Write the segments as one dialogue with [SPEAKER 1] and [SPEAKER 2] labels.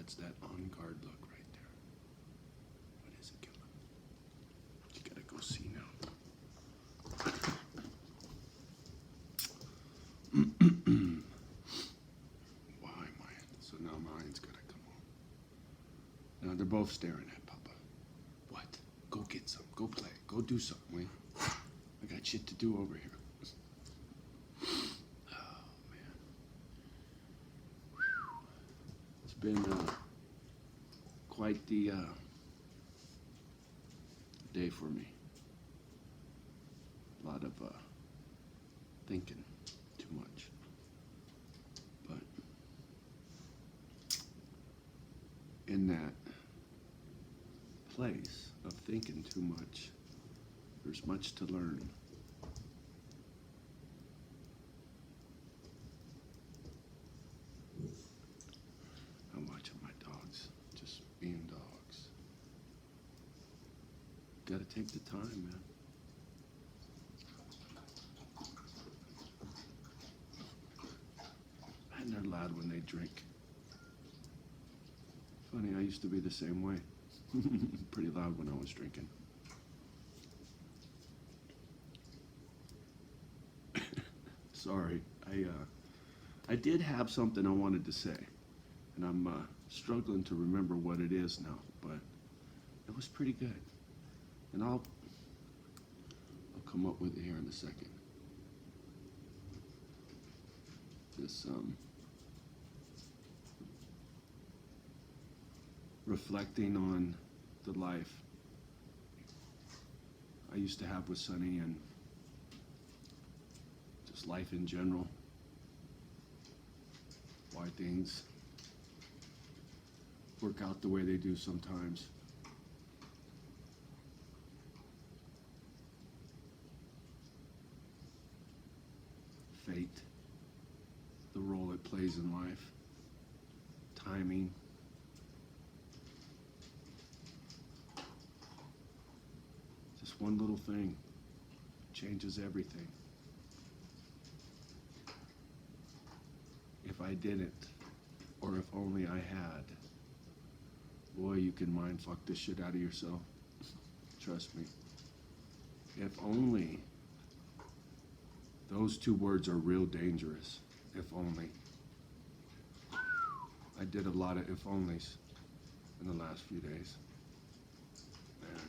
[SPEAKER 1] That's that on guard look right there. What is it, Kellen? You gotta go see now. Why am I? So now mine's gotta come on. Now they're both staring at Papa. What? Go get some. Go play. Go do something, Wayne. I got shit to do over here. Oh, man. It's been quite the day for me. A lot of thinking too much. But in that place of thinking too much, there's much to learn. I'm watching my dogs just being dogs. Gotta take the time, man. And they're loud when they drink. Funny, I used to be the same way. Pretty loud when I was drinking. Sorry, I did have something I wanted to say, and I'm struggling to remember what it is now, but it was pretty good, and I'll come up with it here in a second. This reflecting on the life I used to have with Sonny, and just life in general, why things work out the way they do sometimes. Fate, the role it plays in life, timing. Just one little thing changes everything. If I didn't, or if only I had, boy, you can mind fuck the shit out of yourself. Trust me. If only. Those two words are real dangerous. If only. I did a lot of if onlys in the last few days. Man.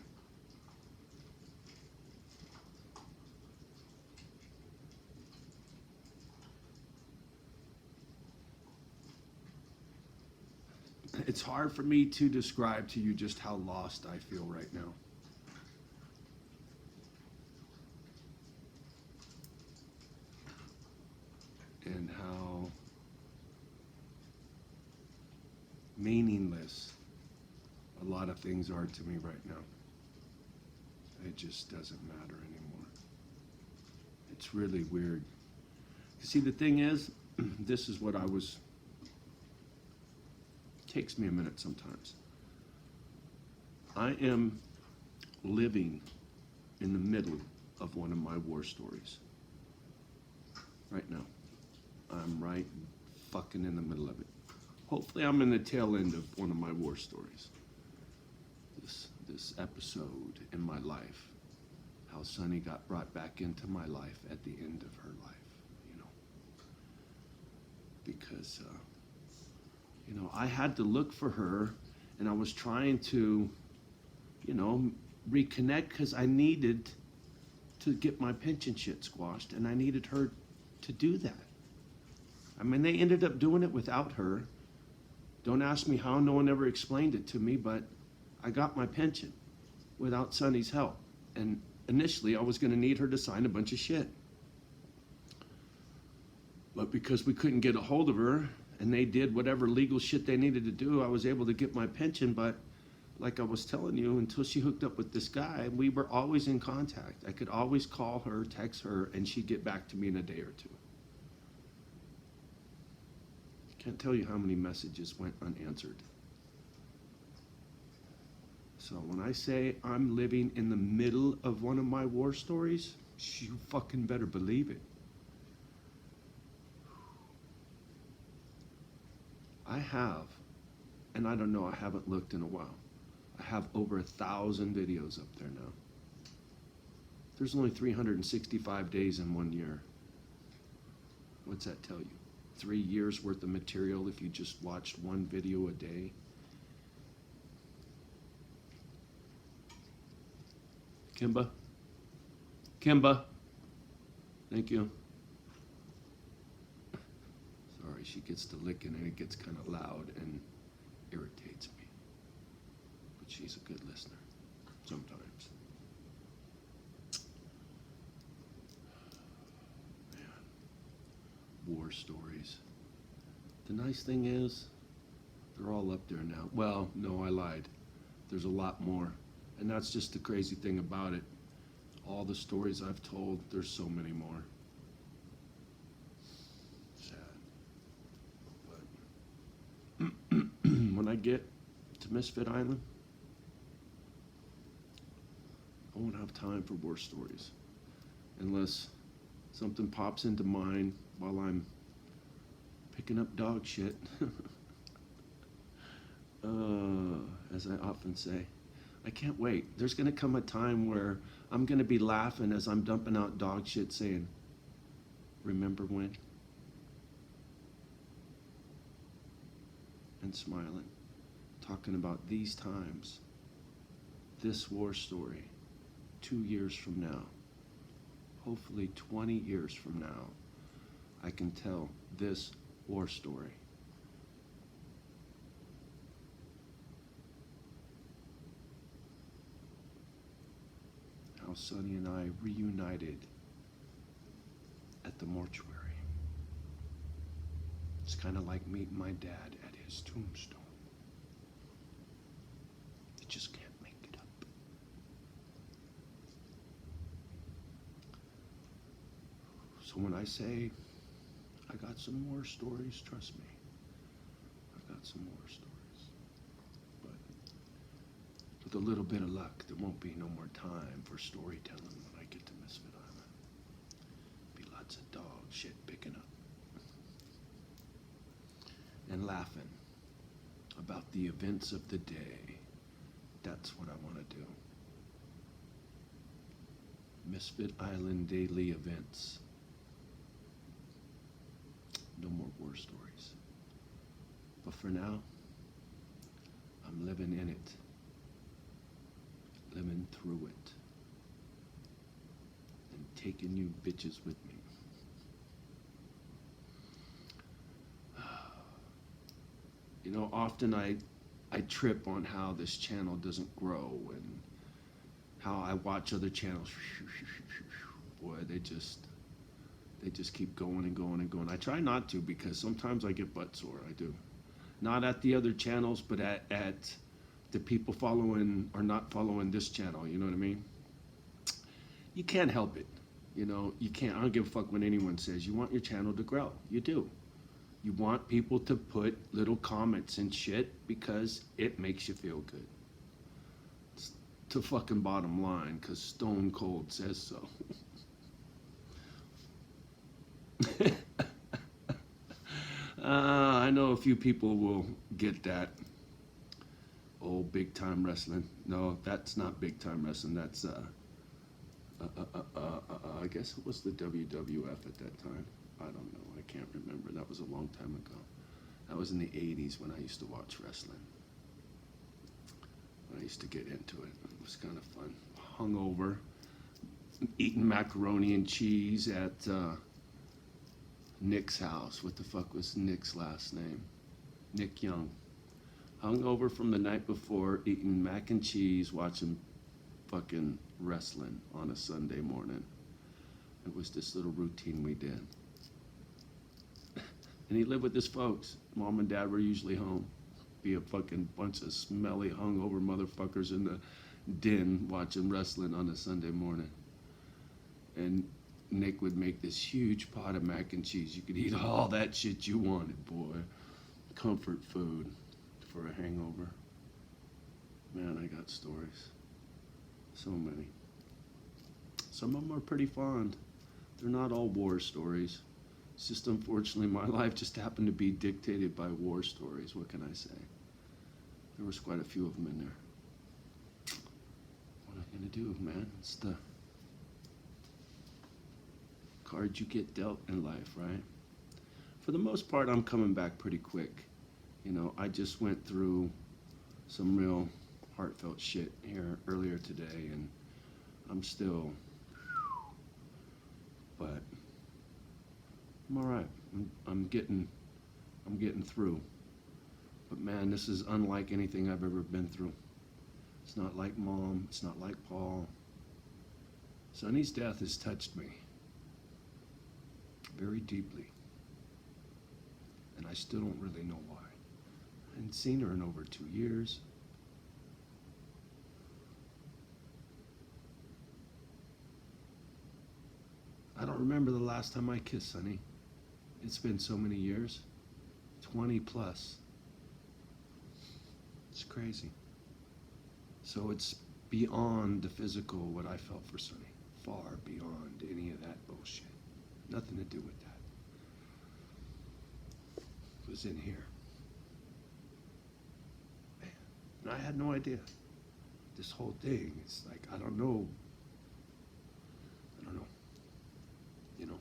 [SPEAKER 1] It's hard for me to describe to you just how lost I feel right now. And how meaningless a lot of things are to me right now. It just doesn't matter anymore. It's really weird. You see, the thing is, this is what I was... Takes me a minute sometimes. I am living in the middle of one of my war stories. Right now. I'm right fucking in the middle of it. Hopefully I'm in the tail end of one of my war stories. This episode in my life. How Sonny got brought back into my life at the end of her life, you know. Because, you know, I had to look for her, and I was trying to, you know, reconnect because I needed to get my pension shit squashed, and I needed her to do that. I mean, they ended up doing it without her. Don't ask me how, no one ever explained it to me, but I got my pension without Sonny's help. And initially, I was going to need her to sign a bunch of shit. But because we couldn't get a hold of her, and they did whatever legal shit they needed to do, I was able to get my pension. But like I was telling you, until she hooked up with this guy, we were always in contact. I could always call her, text her, and she'd get back to me in a day or two. Can't tell you how many messages went unanswered. So when I say I'm living in the middle of one of my war stories, you fucking better believe it. I have and I don't know, I haven't looked in a while. I have over 1,000 videos up there now. There's only 365 days in 1 year. What's that tell you? 3 years worth of material if you just watched one video a day. Kimba? Kimba? Thank you. Sorry, she gets to licking and it gets kind of loud and irritates me. But she's a good listener sometimes. Man. War stories. The nice thing is, they're all up there now. Well, no, I lied. There's a lot more. And that's just the crazy thing about it. All the stories I've told, there's so many more. Sad. But when I get to Misfit Island, I won't have time for war stories. Unless something pops into mind while I'm picking up dog shit. As I often say. I can't wait. There's going to come a time where I'm going to be laughing as I'm dumping out dog shit saying, remember when? And smiling. Talking about these times. This war story. 2 years from now. Hopefully 20 years from now. I can tell this war story. How Sonny and I reunited at the mortuary. It's kind of like meeting my dad at his tombstone. You just can't make it up. So when I say I got some more stories, trust me, I've got some more stories. With a little bit of luck, there won't be no more time for storytelling when I get to Misfit Island. Be lots of dog shit picking up. And laughing about the events of the day. That's what I want to do. Misfit Island daily events. No more war stories. But for now, I'm living in it. Living through it. And taking you bitches with me. You know, often I trip on how this channel doesn't grow and how I watch other channels. Boy, they just keep going and going and going. I try not to because sometimes I get butt sore. I do. Not at the other channels, but at the people following or not following this channel, you know what I mean? You can't help it. You know, you can't. I don't give a fuck when anyone says you want your channel to grow. You do. You want people to put little comments and shit because it makes you feel good. It's the fucking bottom line because Stone Cold says so. I know a few people will get that. Oh, big time wrestling. No, that's not big time wrestling. That's I guess it was the WWF at that time. I don't know. I can't remember. That was a long time ago. That was in the 80s when I used to watch wrestling. When I used to get into it. It was kind of fun. Hungover, eating macaroni and cheese at Nick's house. What the fuck was Nick's last name? Nick Young. Hungover from the night before, eating mac and cheese, watching fucking wrestling on a Sunday morning. It was this little routine we did. And he lived with his folks. Mom and Dad were usually home. Be a fucking bunch of smelly, hungover motherfuckers in the den watching wrestling on a Sunday morning. And Nick would make this huge pot of mac and cheese. You could eat all that shit you wanted, boy. Comfort food for a hangover. Man, I got stories. So many. Some of them are pretty fond. They're not all war stories. It's just unfortunately my life just happened to be dictated by war stories. What can I say? There was quite a few of them in there. What am I gonna do, man? It's the cards you get dealt in life, right? For the most part, I'm coming back pretty quick. You know, I just went through some real heartfelt shit here earlier today, and I'm still, but I'm all right. I'm getting through. But man, this is unlike anything I've ever been through. It's not like Mom. It's not like Paul. Sonny's death has touched me very deeply, and I still don't really know why. I hadn't seen her in over 2 years. I don't remember the last time I kissed Sonny. It's been so many years, 20 plus. It's crazy. So it's beyond the physical, what I felt for Sonny. Far beyond any of that bullshit. Nothing to do with that. It was in here. Man, and I had no idea. This whole thing, it's like, I don't know. You know.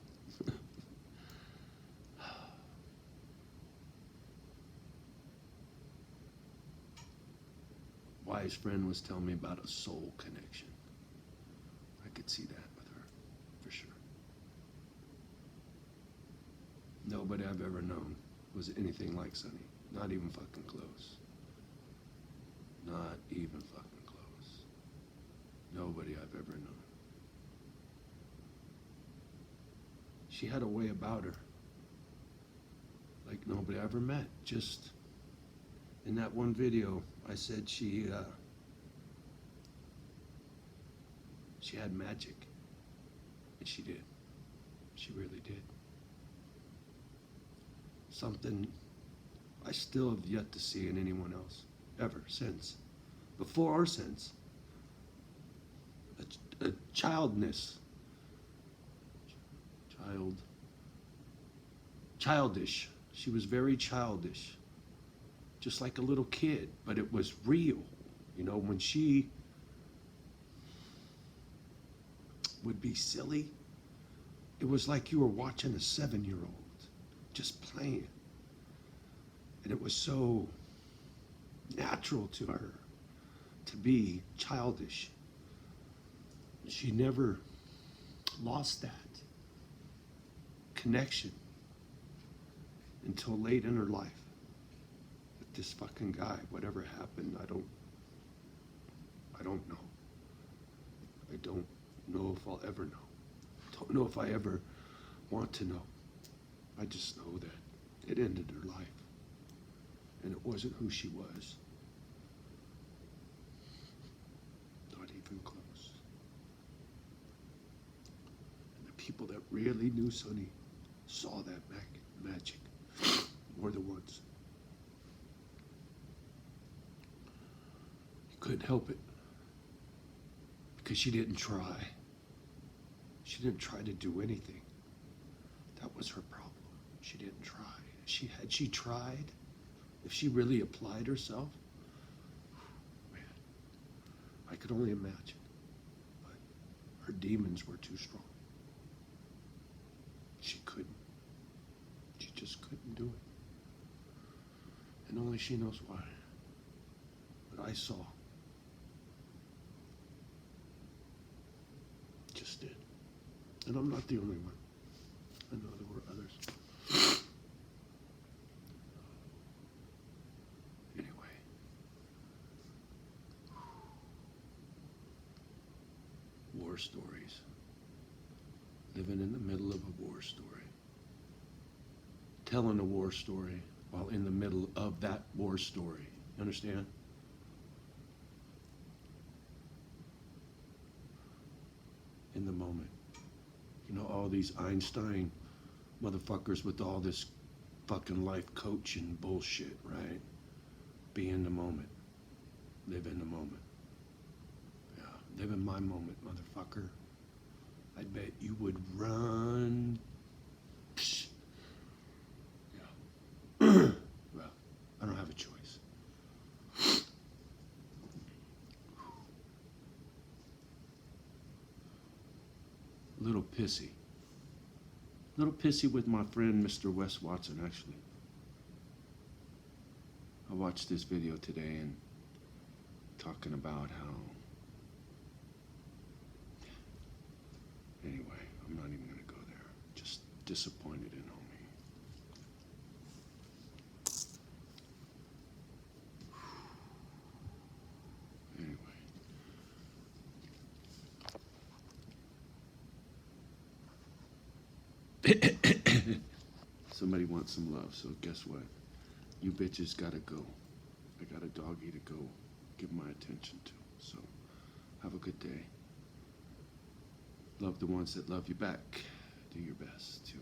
[SPEAKER 1] Wise friend was telling me about a soul connection. I could see that with her, for sure. Nobody I've ever known was anything like Sonny. Not even fucking close. Not even fucking close. Nobody I've ever known. She had a way about her like nobody I ever met. Just in that one video, I said she had magic, and she did. She really did. Something I still have yet to see in anyone else, ever, since. Before or since. A childness. Childish. She was very childish. Just like a little kid, but it was real. You know, when she would be silly, it was like you were watching a 7-year-old just playing. And it was so natural to her to be childish. She never lost that connection until late in her life. With this fucking guy, whatever happened, I don't know. I don't know if I'll ever know. Don't know if I ever want to know. I just know that it ended her life. And it wasn't who she was. Not even close. And the people that really knew Sonny saw that magic more than once. You couldn't help it. Because she didn't try. She didn't try to do anything. That was her problem. She didn't try. Had she tried, if she really applied herself, man, I could only imagine. But her demons were too strong. She couldn't. She just couldn't do it. And only she knows why. But I saw. Just did. And I'm not the only one. I know there were others. Anyway. War stories. Living in the middle of a war story. Telling a war story while in the middle of that war story. You understand? In the moment. You know, all these Einstein motherfuckers with all this fucking life coaching bullshit, right? Be in the moment. Live in the moment. Yeah, live in my moment, motherfucker. I bet you would run. Psh. Yeah. Well, I don't have a choice. pissy. A little pissy with my friend Mr. Wes Watson, actually. I watched this video today and talking about how... Anyway, I'm not even going to go there. Just disappointed in homie. Somebody wants some love, so guess what? You bitches gotta go. I got a doggy to go give my attention to. So, have a good day. Love the ones that love you back. Do your best to